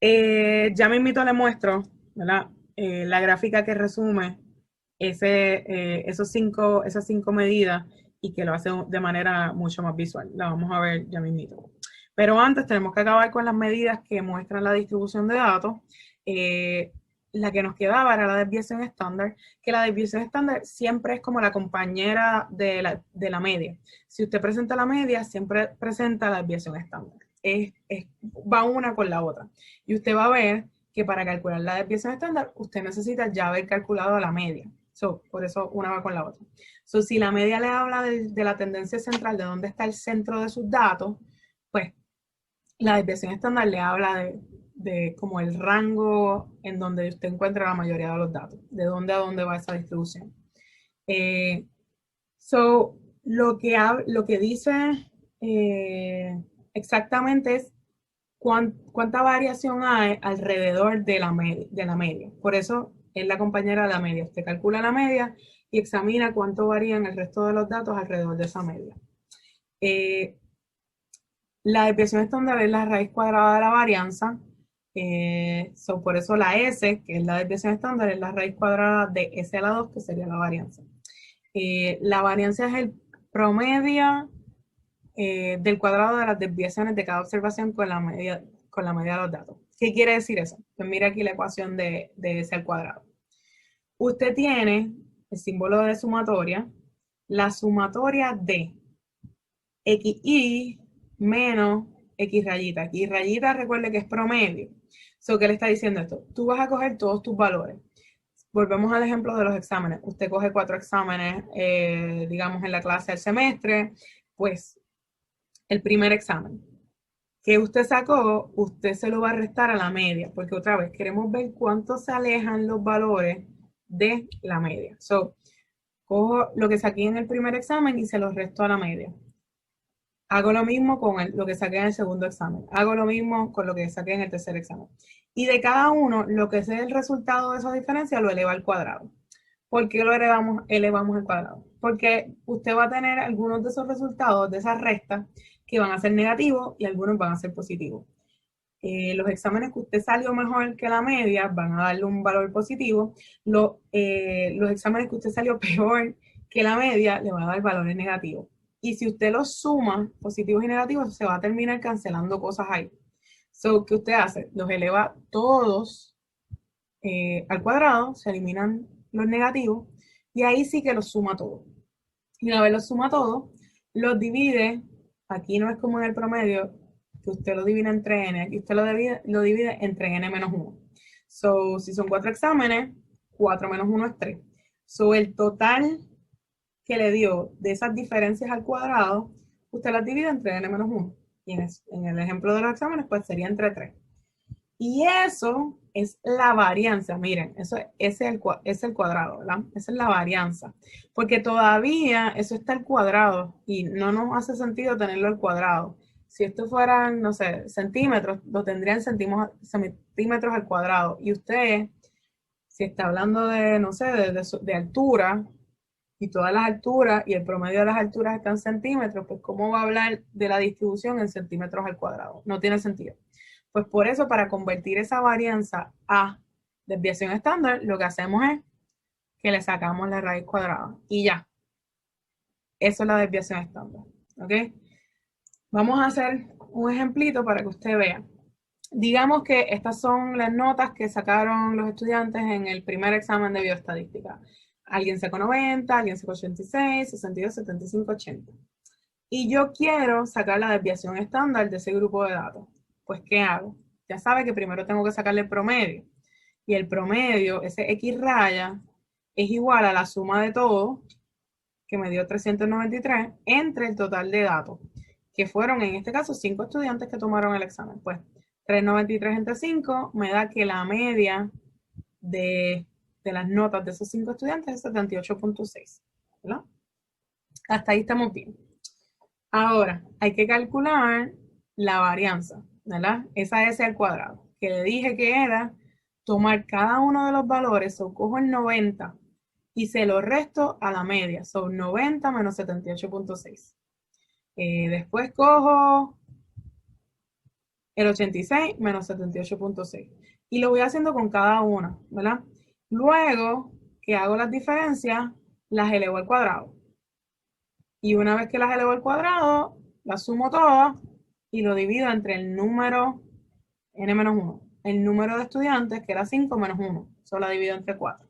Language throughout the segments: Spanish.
Ya mismito le muestro, ¿verdad? La gráfica que resume esas cinco medidas y que lo hace de manera mucho más visual. La vamos a ver ya mismito. Pero antes tenemos que acabar con las medidas que muestran la distribución de datos. Eh, la que nos quedaba era la desviación estándar, que la desviación estándar siempre es como la compañera de la media. Si usted presenta la media, siempre presenta la desviación estándar. Va una con la otra. Y usted va a ver que para calcular la desviación estándar, usted necesita ya haber calculado la media. Por eso una va con la otra. Si la media le habla de la tendencia central, de dónde está el centro de sus datos, pues la desviación estándar le habla de como el rango en donde usted encuentra la mayoría de los datos, de dónde a dónde va esa distribución. Eh, lo que dice exactamente es cuánta variación hay alrededor de la media. Por eso es la compañera de la media. Usted calcula la media y examina cuánto varían el resto de los datos alrededor de esa media. Eh, la desviación estándar es la raíz cuadrada de la varianza. Por eso la S, que es la desviación estándar, es la raíz cuadrada de S a la 2, que sería la varianza. La varianza es el promedio del cuadrado de las desviaciones de cada observación con la medida de los datos. ¿Qué quiere decir eso? Pues mira aquí la ecuación de S al cuadrado. Usted tiene el símbolo de sumatoria, la sumatoria de xi menos x rayita. X rayita, recuerde que es promedio. ¿Qué le está diciendo esto? Tú vas a coger todos tus valores. Volvemos al ejemplo de los exámenes. Usted coge 4 exámenes, digamos, en la clase del semestre, pues el primer examen que usted sacó, usted se lo va a restar a la media, porque otra vez queremos ver cuánto se alejan los valores de la media. Cojo lo que saqué en el primer examen y se lo resto a la media. Hago lo mismo con lo que saqué en el segundo examen. Hago lo mismo con lo que saqué en el tercer examen. Y de cada uno, lo que sea el resultado de esa diferencia, lo eleva al cuadrado. ¿Por qué lo elevamos al cuadrado? Porque usted va a tener algunos de esos resultados, de esas restas, que van a ser negativos y algunos van a ser positivos. Los exámenes que usted salió mejor que la media van a darle un valor positivo. Los exámenes que usted salió peor que la media le van a dar valores negativos. Y si usted los suma, positivos y negativos, se va a terminar cancelando cosas ahí. ¿Qué usted hace? Los eleva todos al cuadrado, se eliminan los negativos y ahí sí que los suma todos. Y una vez los suma todos, los divide, aquí no es como en el promedio, que usted lo divide entre n, aquí usted lo divide entre n menos 1. Si son 4 exámenes, 4 menos 1 es 3. El total que le dio de esas diferencias al cuadrado, usted las divide entre n menos 1. Y en el ejemplo de los exámenes, pues sería entre 3. Y eso es la varianza. Miren, es el cuadrado, ¿verdad? Esa es la varianza. Porque todavía eso está al cuadrado y no nos hace sentido tenerlo al cuadrado. Si esto fueran, no sé, centímetros, lo tendrían centímetros al cuadrado. Y usted, si está hablando de, no sé, de altura, y todas las alturas y el promedio de las alturas están en centímetros, pues ¿cómo va a hablar de la distribución en centímetros al cuadrado? No tiene sentido. Pues por eso, para convertir esa varianza a desviación estándar, lo que hacemos es que le sacamos la raíz cuadrada y ya. Eso es la desviación estándar. ¿Ok? Vamos a hacer un ejemplito para que usted vea. Digamos que estas son las notas que sacaron los estudiantes en el primer examen de bioestadística. Alguien sacó 90, alguien sacó 86, 62, 75, 80. Y yo quiero sacar la desviación estándar de ese grupo de datos. Pues, ¿qué hago? Ya sabe que primero tengo que sacarle el promedio. Y el promedio, ese X raya, es igual a la suma de todo, que me dio 393, entre el total de datos, que fueron en este caso 5 estudiantes que tomaron el examen. Pues 393 entre 5 me da que la media de las notas de esos 5 estudiantes es 78.6. ¿Verdad? Hasta ahí estamos bien. Ahora, hay que calcular la varianza, ¿verdad? Esa S al cuadrado, que le dije que era tomar cada uno de los valores, cojo el 90 y se lo resto a la media, son 90 menos 78.6. Después cojo el 86 menos 78.6. Y lo voy haciendo con cada una, ¿verdad? Luego que hago las diferencias, las elevo al cuadrado. Y una vez que las elevo al cuadrado, las sumo todas y lo divido entre el número n-1. El número de estudiantes, que era 5 menos 1. Solo la divido entre 4.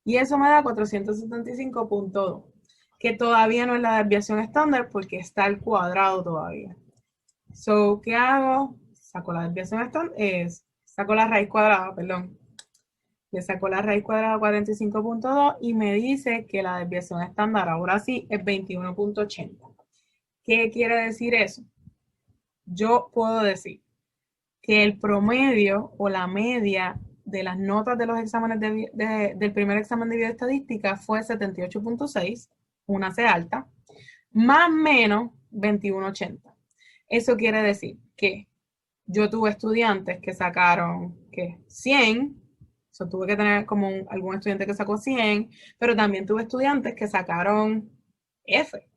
Y eso me da 475.2, que todavía no es la desviación estándar porque está al cuadrado todavía. So, ¿qué hago? Saco la desviación estándar, saco la raíz cuadrada, perdón. Le saco la raíz cuadrada 45.2 y me dice que la desviación estándar ahora sí es 21.80. ¿Qué quiere decir eso? Yo puedo decir que el promedio o la media de las notas de los exámenes del primer examen de bioestadística fue 78.6, una C alta, más o menos 21.80. Eso quiere decir que yo tuve estudiantes que sacaron, ¿qué? 100, so, tuve que tener como algún estudiante que sacó 100, pero también tuve estudiantes que sacaron F,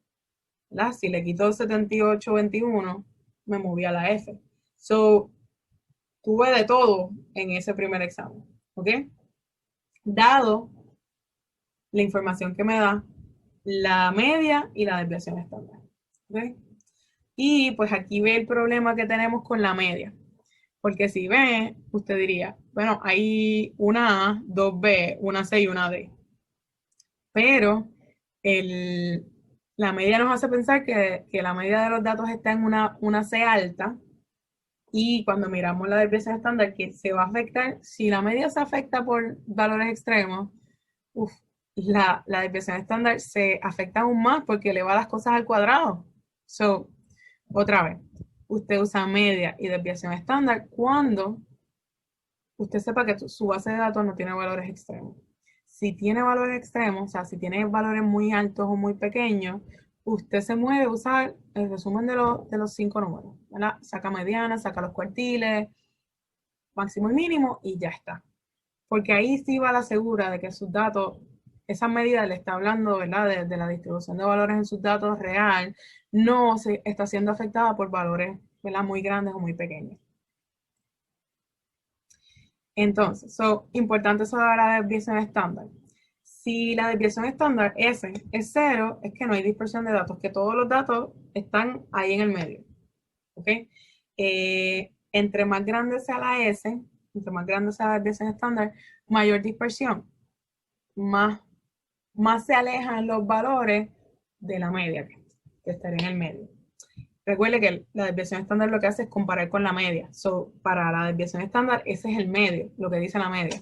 ¿verdad? Si le quito 78.21, me moví a la F. So, tuve de todo en ese primer examen, ¿ok? Dado la información que me da la media y la desviación estándar, ¿ok? Y pues aquí ve el problema que tenemos con la media. Porque si ve, usted diría, bueno, hay una A, dos B, una C y una D. Pero la media nos hace pensar que la media de los datos está en una C alta. Y cuando miramos la desviación estándar, que se va a afectar, si la media se afecta por valores extremos, la desviación estándar se afecta aún más porque eleva las cosas al cuadrado. So, otra vez, usted usa media y desviación estándar cuando usted sepa que su base de datos no tiene valores extremos. Si tiene valores extremos, o sea, si tiene valores muy altos o muy pequeños, usted se mueve a usar el resumen de los 5 números, ¿verdad? Saca mediana, saca los cuartiles, máximo y mínimo, y ya está. Porque ahí sí va la segura de que sus datos, esa medida le está hablando, ¿verdad? De la distribución de valores en sus datos real, no se está siendo afectada por valores, ¿verdad? Muy grandes o muy pequeños. Entonces, importante saber la desviación estándar. Si la desviación estándar S es 0, es que no hay dispersión de datos, que todos los datos están ahí en el medio. ¿Ok? Entre más grande sea la S, entre más grande sea la desviación estándar, mayor dispersión, más se alejan los valores de la media, que estaría en el medio. Recuerde que la desviación estándar lo que hace es comparar con la media. So, para la desviación estándar, ese es el medio, lo que dice la media.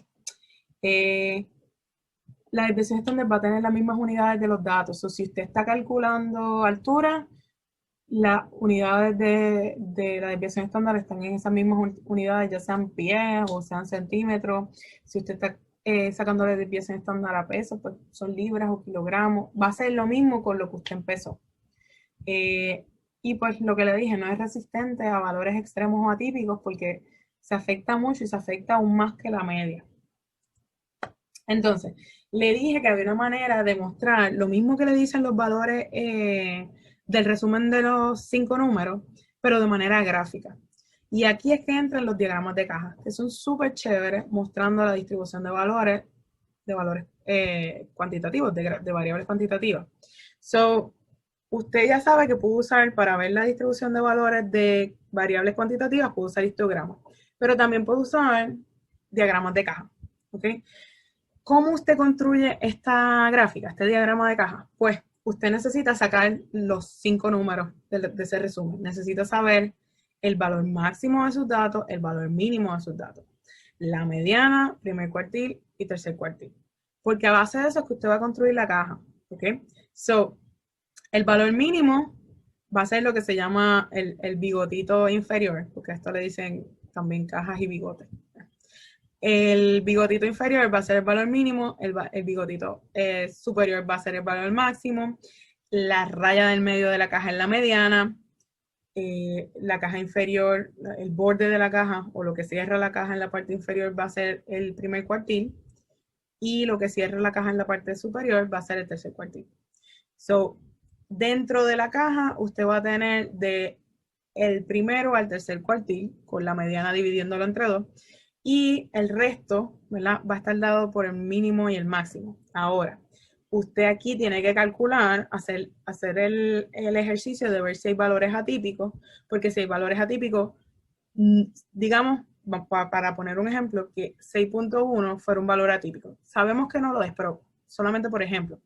La desviación estándar va a tener las mismas unidades de los datos. So, si usted está calculando altura, las unidades de la desviación estándar están en esas mismas unidades, ya sean pies o sean centímetros. Si usted está sacando la desviación estándar a peso, pues son libras o kilogramos. Va a ser lo mismo con lo que usted empezó. Y pues lo que le dije, no es resistente a valores extremos o atípicos porque se afecta mucho y se afecta aún más que la media. Entonces, le dije que había una manera de mostrar lo mismo que le dicen los valores del resumen de los 5 números, pero de manera gráfica. Y aquí es que entran los diagramas de caja, que son súper chéveres, mostrando la distribución de valores cuantitativos, de variables cuantitativas. So, usted ya sabe que puede usar, para ver la distribución de valores de variables cuantitativas, puede usar histogramas, pero también puede usar diagramas de caja. ¿Ok? ¿Cómo usted construye esta gráfica, este diagrama de caja? Pues usted necesita sacar los 5 números de ese resumen. Necesita saber el valor máximo de sus datos, el valor mínimo de sus datos, la mediana, primer cuartil y tercer cuartil. Porque a base de eso es que usted va a construir la caja. ¿Ok? So, el valor mínimo va a ser lo que se llama el bigotito inferior, porque a esto le dicen también cajas y bigotes. El bigotito inferior va a ser el valor mínimo, el bigotito superior va a ser el valor máximo, la raya del medio de la caja es la mediana, la caja inferior, el borde de la caja o lo que cierra la caja en la parte inferior va a ser el primer cuartil y lo que cierra la caja en la parte superior va a ser el tercer cuartil. So, dentro de la caja usted va a tener de el primero al tercer cuartil, con la mediana dividiéndolo entre 2, y el resto, ¿verdad?, va a estar dado por el mínimo y el máximo. Ahora, usted aquí tiene que calcular, hacer el ejercicio de ver si hay valores atípicos, porque si hay valores atípicos, digamos, para poner un ejemplo, que 6.1 fuera un valor atípico. Sabemos que no lo es, pero solamente por ejemplo.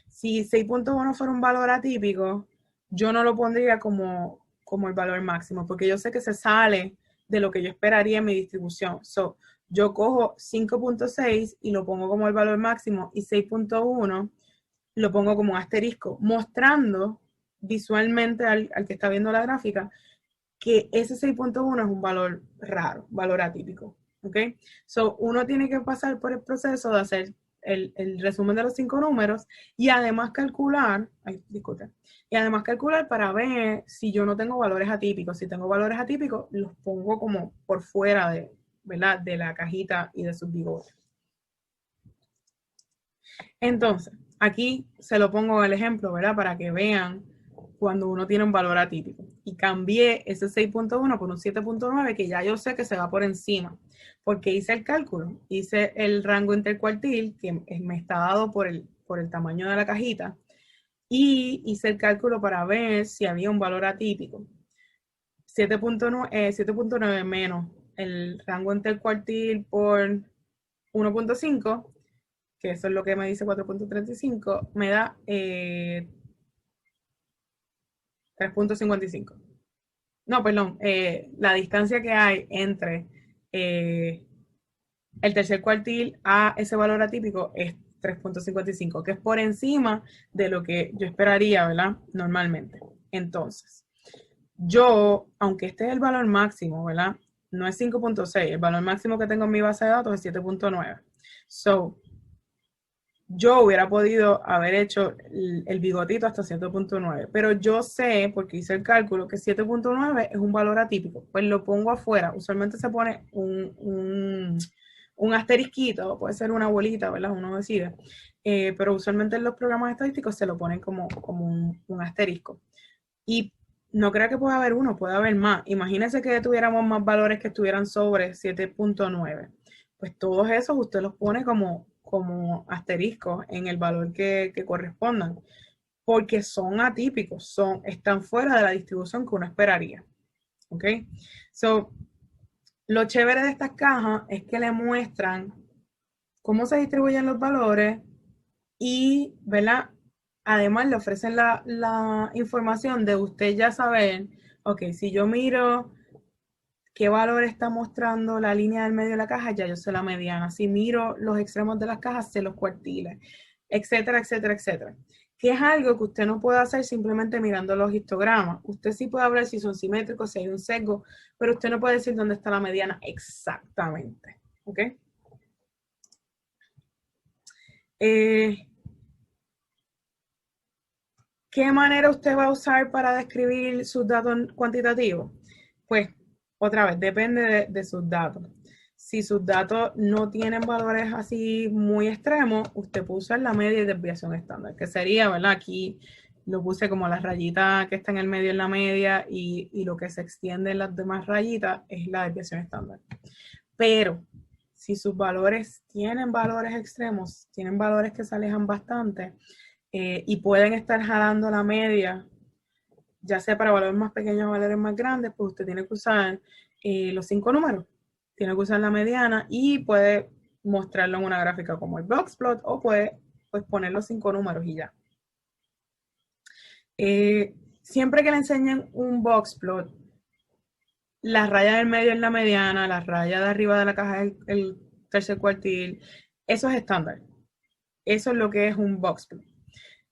Si 6.1 fuera un valor atípico, yo no lo pondría como el valor máximo, porque yo sé que se sale de lo que yo esperaría en mi distribución. So, yo cojo 5.6 y lo pongo como el valor máximo y 6.1 lo pongo como un asterisco, mostrando visualmente al que está viendo la gráfica que ese 6.1 es un valor raro, valor atípico. ¿Ok? So, uno tiene que pasar por el proceso de hacer el resumen de los 5 números y además calcular, y además calcular para ver si yo no tengo valores atípicos. Si tengo valores atípicos, los pongo como por fuera de, ¿verdad?, de la cajita y de sus bigotes. Entonces, aquí se lo pongo el ejemplo, ¿verdad?, para que vean cuando uno tiene un valor atípico. Y cambié ese 6.1 por un 7.9, que ya yo sé que se va por encima, porque hice el cálculo, hice el rango intercuartil, que me está dado por el tamaño de la cajita, y hice el cálculo para ver si había un valor atípico. 7.9 menos el rango intercuartil por 1.5, que eso es lo que me dice 4.35, me da 3.55. No, perdón, la distancia que hay entre el tercer cuartil a ese valor atípico es 3.55, que es por encima de lo que yo esperaría, ¿verdad?, normalmente. Entonces, yo, aunque este es el valor máximo, ¿verdad?, no es 5.6, el valor máximo que tengo en mi base de datos es 7.9. So, yo hubiera podido haber hecho el bigotito hasta 7.9, pero yo sé, porque hice el cálculo, que 7.9 es un valor atípico. Pues lo pongo afuera. Usualmente se pone un asterisquito, puede ser una bolita, ¿verdad? Uno decide. Pero usualmente en los programas estadísticos se lo ponen como un asterisco. Y no creo que pueda haber uno, puede haber más. Imagínense que tuviéramos más valores que estuvieran sobre 7.9. Pues todos esos usted los pone como asteriscos en el valor que correspondan, porque son atípicos, están fuera de la distribución que uno esperaría. ¿Ok? So, lo chévere de estas cajas es que le muestran cómo se distribuyen los valores y, ¿verdad?, además le ofrecen la información de usted ya saber, ok, si yo miro qué valor está mostrando la línea del medio de la caja, ya yo sé la mediana. Si miro los extremos de las cajas, sé los cuartiles, etcétera, etcétera, etcétera. Que es algo que usted no puede hacer simplemente mirando los histogramas. Usted sí puede hablar si son simétricos, si hay un sesgo, pero usted no puede decir dónde está la mediana exactamente. ¿Ok? ¿Qué manera usted va a usar para describir sus datos cuantitativos? Pues, otra vez, depende de sus datos. Si sus datos no tienen valores así muy extremos, usted puede usar la media y desviación estándar, que sería, ¿verdad? Aquí lo puse como la rayita que está en el medio en la media y lo que se extiende en las demás rayitas es la desviación estándar. Pero si sus valores tienen valores extremos, tienen valores que se alejan bastante, y pueden estar jalando la media, ya sea para valores más pequeños o valores más grandes, pues usted tiene que usar los 5 números. Tiene que usar la mediana y puede mostrarlo en una gráfica como el boxplot o puede pues, poner los 5 números y ya. Siempre que le enseñen un boxplot, la raya del medio es la mediana, la raya de arriba de la caja es el tercer cuartil. Eso es estándar. Eso es lo que es un boxplot.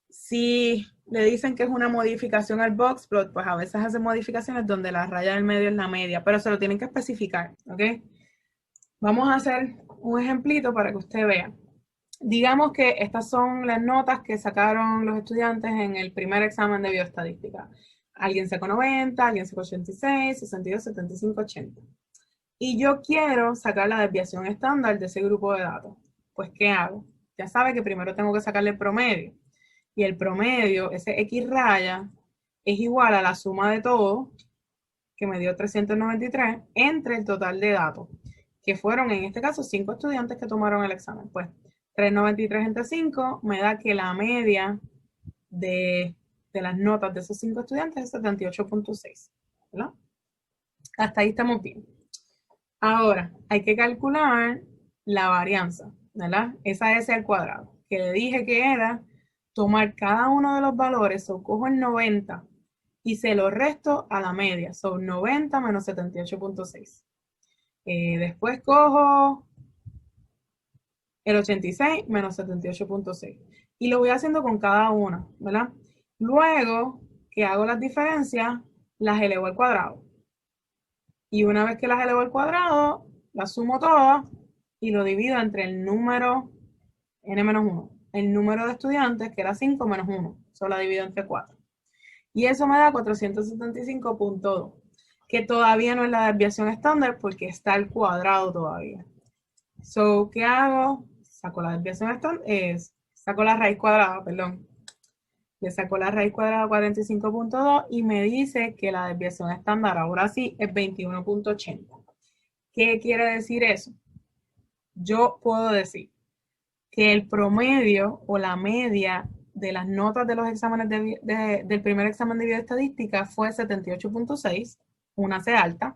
Si le dicen que es una modificación al boxplot, pues a veces hace modificaciones donde la raya del medio es la media, pero se lo tienen que especificar, ¿ok? Vamos a hacer un ejemplito para que usted vea. Digamos que estas son las notas que sacaron los estudiantes en el primer examen de bioestadística. Alguien sacó 90, alguien sacó 86, 62, 75, 80. Y yo quiero sacar la desviación estándar de ese grupo de datos. Pues, ¿qué hago? Ya sabe que primero tengo que sacarle el promedio. Y el promedio, ese X raya, es igual a la suma de todo que me dio 393, entre el total de datos, que fueron en este caso 5 estudiantes que tomaron el examen. Pues 393 entre 5 me da que la media de las notas de esos 5 estudiantes es 78.6, ¿verdad? Hasta ahí estamos bien. Ahora, hay que calcular la varianza, ¿verdad? Esa S al cuadrado, que le dije que era tomar cada uno de los valores, o cojo el 90 y se lo resto a la media, son 90 menos 78.6. Después cojo el 86 menos 78.6 y lo voy haciendo con cada una, ¿verdad? Luego que hago las diferencias, las elevo al cuadrado. Y una vez que las elevo al cuadrado, las sumo todas y lo divido entre el número n-1, el número de estudiantes, que era 5 menos 1, solo la divido entre 4. Y eso me da 475.2, que todavía no es la desviación estándar porque está al cuadrado todavía. So, ¿qué hago? Saco la desviación estándar, saco la raíz cuadrada, perdón. Le saco la raíz cuadrada 45.2 y me dice que la desviación estándar ahora sí es 21.80. ¿Qué quiere decir eso? Yo puedo decir que el promedio o la media de las notas de los exámenes del primer examen de bioestadística fue 78.6, una C alta,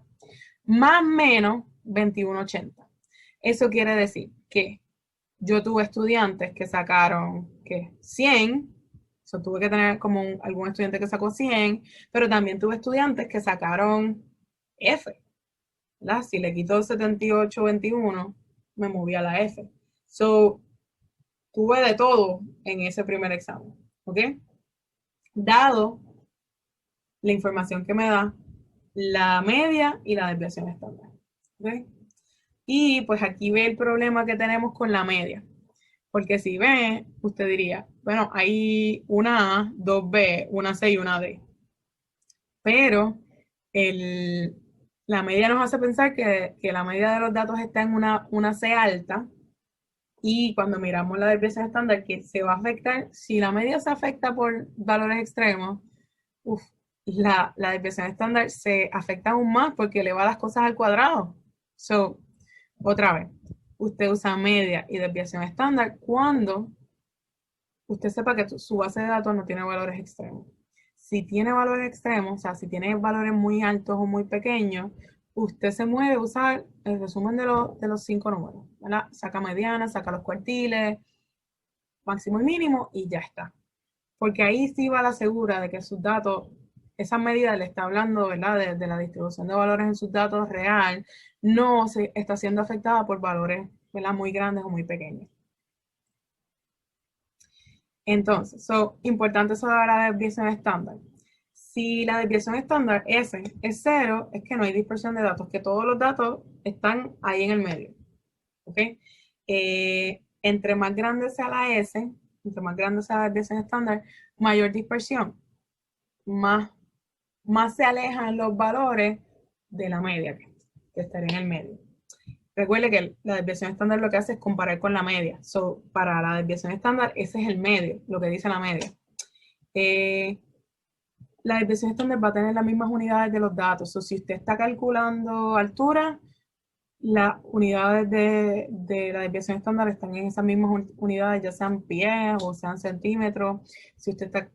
más o menos 21.80. Eso quiere decir que yo tuve estudiantes que sacaron, ¿qué? 100, so, tuve que tener como algún estudiante que sacó 100, pero también tuve estudiantes que sacaron F, ¿verdad? Si le quito 78.21, me moví a la F. So, tuve de todo en ese primer examen, ¿ok? Dado la información que me da la media y la desviación estándar, ¿ok? Y pues aquí ve el problema que tenemos con la media. Porque si ve, usted diría, bueno, hay una A, dos B, una C y una D. Pero la media nos hace pensar que la media de los datos está en una C alta. Y cuando miramos la desviación estándar, que se va a afectar, si la media se afecta por valores extremos, la desviación estándar se afecta aún más porque eleva las cosas al cuadrado. So, otra vez, usted usa media y desviación estándar cuando usted sepa que su base de datos no tiene valores extremos. Si tiene valores extremos, o sea, si tiene valores muy altos o muy pequeños, usted se mueve a usar el resumen de los 5 números, ¿verdad? Saca mediana, saca los cuartiles, máximo y mínimo, y ya está. Porque ahí sí va la segura de que sus datos, esa medida le está hablando, ¿verdad? De la distribución de valores en sus datos real, no se está siendo afectada por valores, ¿verdad? Muy grandes o muy pequeños. Entonces, importante sobre la desviación estándar. Si la desviación estándar S es 0, es que no hay dispersión de datos, que todos los datos están ahí en el medio. ¿Ok? Entre más grande sea la S, entre más grande sea la desviación estándar, mayor dispersión, más se alejan los valores de la media, que estaría en el medio. Recuerde que la desviación estándar lo que hace es comparar con la media. So, para la desviación estándar, ese es el medio, lo que dice la media. La desviación estándar va a tener las mismas unidades de los datos. So, si usted está calculando altura, las unidades de la desviación estándar están en esas mismas unidades, ya sean pies o sean centímetros. Si usted está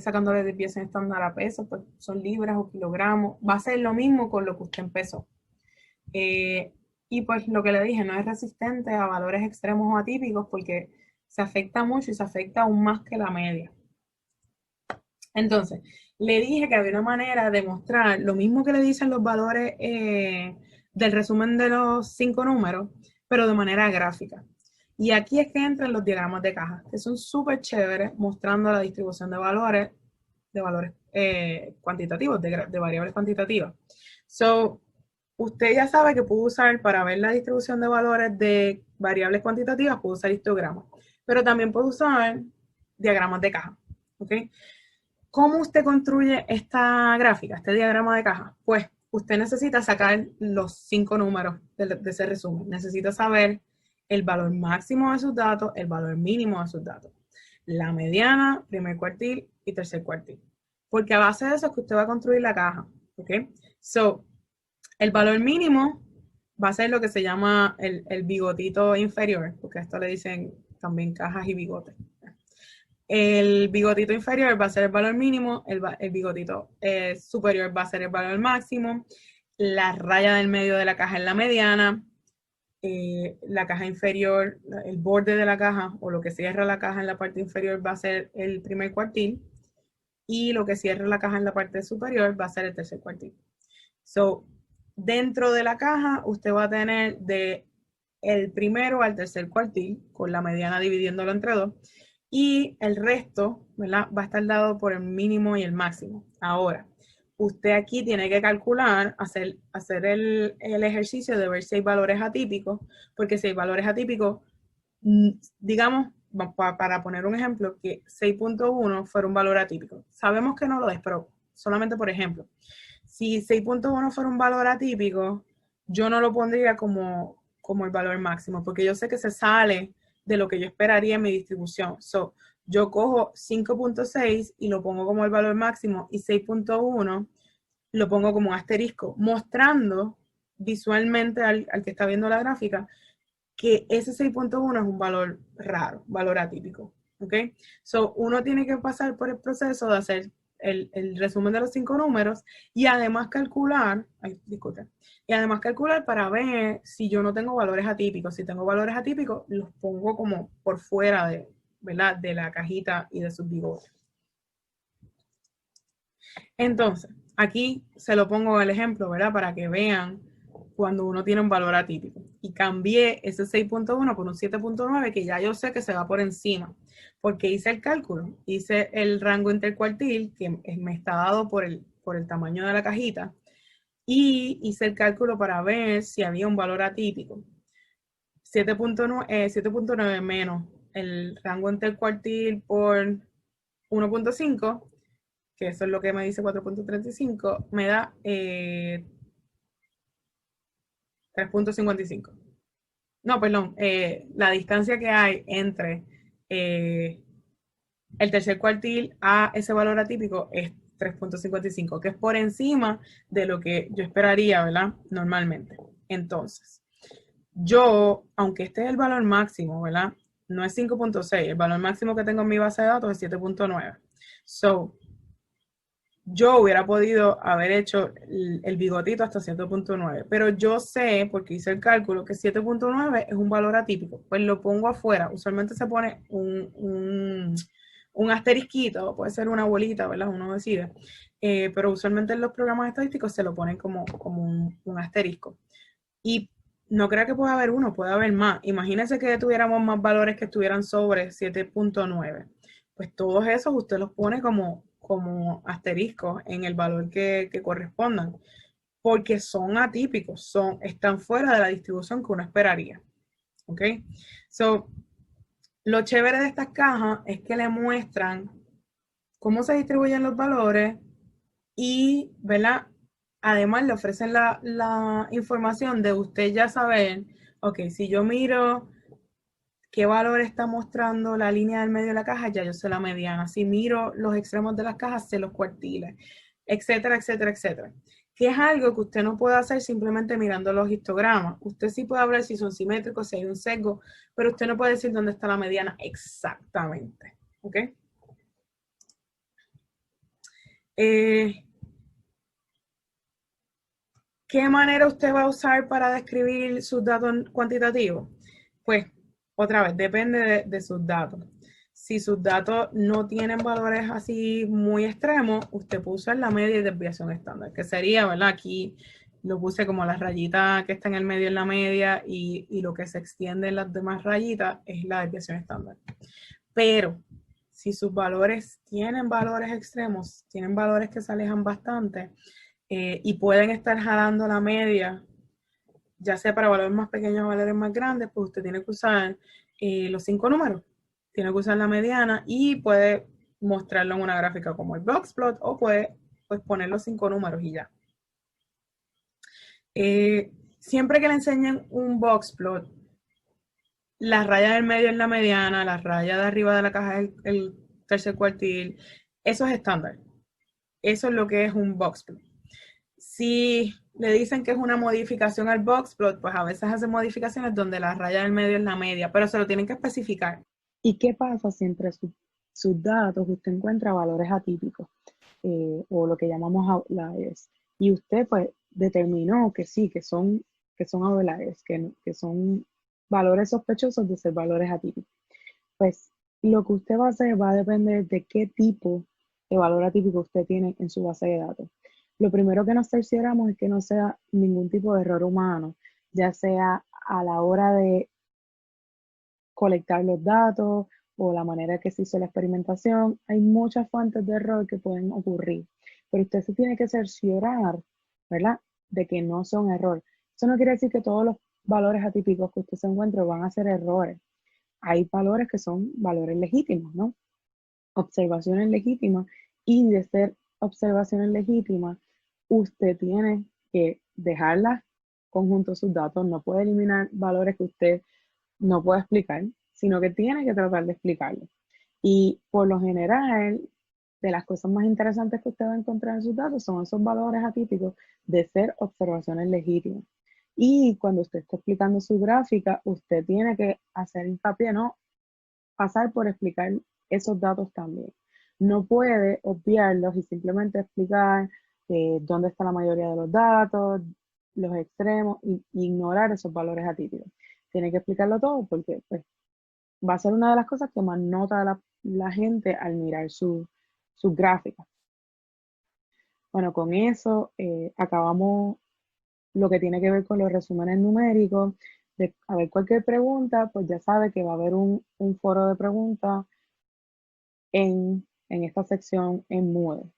sacando la desviación estándar a peso, pues son libras o kilogramos. Va a ser lo mismo con lo que usted empezó. Y pues lo que le dije, no es resistente a valores extremos o atípicos porque se afecta mucho y se afecta aún más que la media. Entonces, le dije que había una manera de mostrar lo mismo que le dicen los valores del resumen de los 5 números, pero de manera gráfica. Y aquí es que entran los diagramas de caja, que son súper chéveres, mostrando la distribución de valores cuantitativos, de variables cuantitativas. So, usted ya sabe que puede usar, para ver la distribución de valores de variables cuantitativas, puede usar histogramas, pero también puede usar diagramas de caja. ¿Ok? ¿Cómo usted construye esta gráfica, este diagrama de caja? Pues usted necesita sacar los 5 números de ese resumen. Necesita saber el valor máximo de sus datos, el valor mínimo de sus datos, la mediana, primer cuartil y tercer cuartil. Porque a base de eso es que usted va a construir la caja. ¿Ok? So, el valor mínimo va a ser lo que se llama el bigotito inferior, porque a esto le dicen también cajas y bigotes. El bigotito inferior va a ser el valor mínimo, el bigotito superior va a ser el valor máximo, la raya del medio de la caja es la mediana, la caja inferior, el borde de la caja o lo que cierra la caja en la parte inferior va a ser el primer cuartil y lo que cierra la caja en la parte superior va a ser el tercer cuartil. So, dentro de la caja usted va a tener de el primero al tercer cuartil con la mediana dividiéndolo entre dos y el resto, ¿verdad? Va a estar dado por el mínimo y el máximo. Ahora, usted aquí tiene que calcular, hacer el ejercicio de ver si hay valores atípicos, porque si hay valores atípicos, digamos, para poner un ejemplo, que 6.1 fuera un valor atípico. Sabemos que no lo es, pero solamente por ejemplo. Si 6.1 fuera un valor atípico, yo no lo pondría como el valor máximo, porque yo sé que se sale de lo que yo esperaría en mi distribución. So, yo cojo 5.6 y lo pongo como el valor máximo y 6.1 lo pongo como un asterisco, mostrando visualmente al que está viendo la gráfica que ese 6.1 es un valor raro, valor atípico. ¿Ok? So, uno tiene que pasar por el proceso de hacer el resumen de los 5 números y además calcular, y además calcular para ver si yo no tengo valores atípicos. Si tengo valores atípicos, los pongo como por fuera de, ¿verdad? De la cajita y de sus bigotes. Entonces, aquí se lo pongo el ejemplo, ¿verdad? Para que vean cuando uno tiene un valor atípico. Y cambié ese 6.1 por un 7.9 que ya yo sé que se va por encima. Porque hice el cálculo, hice el rango intercuartil que me está dado por el tamaño de la cajita. Y hice el cálculo para ver si había un valor atípico. 7.9 menos el rango intercuartil por 1.5, que eso es lo que me dice 4.35, me da 3.55. No, perdón, la distancia que hay entre el tercer cuartil a ese valor atípico es 3.55, que es por encima de lo que yo esperaría, ¿verdad? Normalmente. Entonces, yo, aunque este es el valor máximo, ¿verdad? No es 5.6, el valor máximo que tengo en mi base de datos es 7.9. So, yo hubiera podido haber hecho el bigotito hasta 7.9, pero yo sé, porque hice el cálculo, que 7.9 es un valor atípico. Pues lo pongo afuera. Usualmente se pone un asterisquito, puede ser una bolita, ¿verdad? Uno decide. Pero usualmente en los programas estadísticos se lo ponen como un asterisco. Y no crea que pueda haber uno, puede haber más. Imagínense que tuviéramos más valores que estuvieran sobre 7.9. Pues todos esos usted los pone como asteriscos en el valor que correspondan, porque son atípicos, están fuera de la distribución que uno esperaría. ¿Ok? So, lo chévere de estas cajas es que le muestran cómo se distribuyen los valores y, ¿verdad? Además le ofrecen la información de usted ya saber, ok, si yo miro qué valor está mostrando la línea del medio de la caja, ya yo sé la mediana. Si miro los extremos de las cajas, sé los cuartiles, etcétera, etcétera, etcétera. Que es algo que usted no puede hacer simplemente mirando los histogramas. Usted sí puede hablar si son simétricos, si hay un sesgo, pero usted no puede decir dónde está la mediana exactamente. ¿Ok? ¿Qué manera usted va a usar para describir sus datos cuantitativos? Pues, otra vez, depende de sus datos. Si sus datos no tienen valores así muy extremos, usted puede usar la media y desviación estándar, que sería, ¿verdad? Aquí lo puse como la rayita que está en el medio en la media y lo que se extiende en las demás rayitas es la desviación estándar. Pero si sus valores tienen valores extremos, tienen valores que se alejan bastante, y pueden estar jalando la media, ya sea para valores más pequeños o valores más grandes, pues usted tiene que usar los 5 números. Tiene que usar la mediana y puede mostrarlo en una gráfica como el boxplot o puede pues, poner los 5 números y ya. Siempre que le enseñen un boxplot, la raya del medio es la mediana, la raya de arriba de la caja es el tercer cuartil. Eso es estándar. Eso es lo que es un boxplot. Si le dicen que es una modificación al boxplot, pues a veces hace modificaciones donde la raya del medio es la media, pero se lo tienen que especificar. ¿Y qué pasa si entre sus datos usted encuentra valores atípicos o lo que llamamos outliers? Y usted pues determinó que sí, que son outliers, que son valores sospechosos de ser valores atípicos. Pues lo que usted va a hacer va a depender de qué tipo de valor atípico usted tiene en su base de datos. Lo primero que nos cercioramos es que no sea ningún tipo de error humano, ya sea a la hora de colectar los datos o la manera que se hizo la experimentación. Hay muchas fuentes de error que pueden ocurrir, pero usted se tiene que cerciorar, ¿verdad?, de que no son error. Eso no quiere decir que todos los valores atípicos que usted se encuentre van a ser errores. Hay valores que son valores legítimos, ¿no? Observaciones legítimas, y de ser observaciones legítimas, usted tiene que dejarlas conjunto a sus datos, no puede eliminar valores que usted no puede explicar, sino que tiene que tratar de explicarlo. Y por lo general, de las cosas más interesantes que usted va a encontrar en sus datos son esos valores atípicos de ser observaciones legítimas. Y cuando usted está explicando su gráfica, usted tiene que hacer hincapié, ¿no?, pasar por explicar esos datos también. No puede obviarlos y simplemente explicar dónde está la mayoría de los datos, los extremos, y ignorar esos valores atípicos. Tiene que explicarlo todo porque pues, va a ser una de las cosas que más nota la gente al mirar sus gráficas. Bueno, con eso acabamos lo que tiene que ver con los resúmenes numéricos. De haber cualquier pregunta, pues ya sabe que va a haber un foro de preguntas en esta sección en Moodle.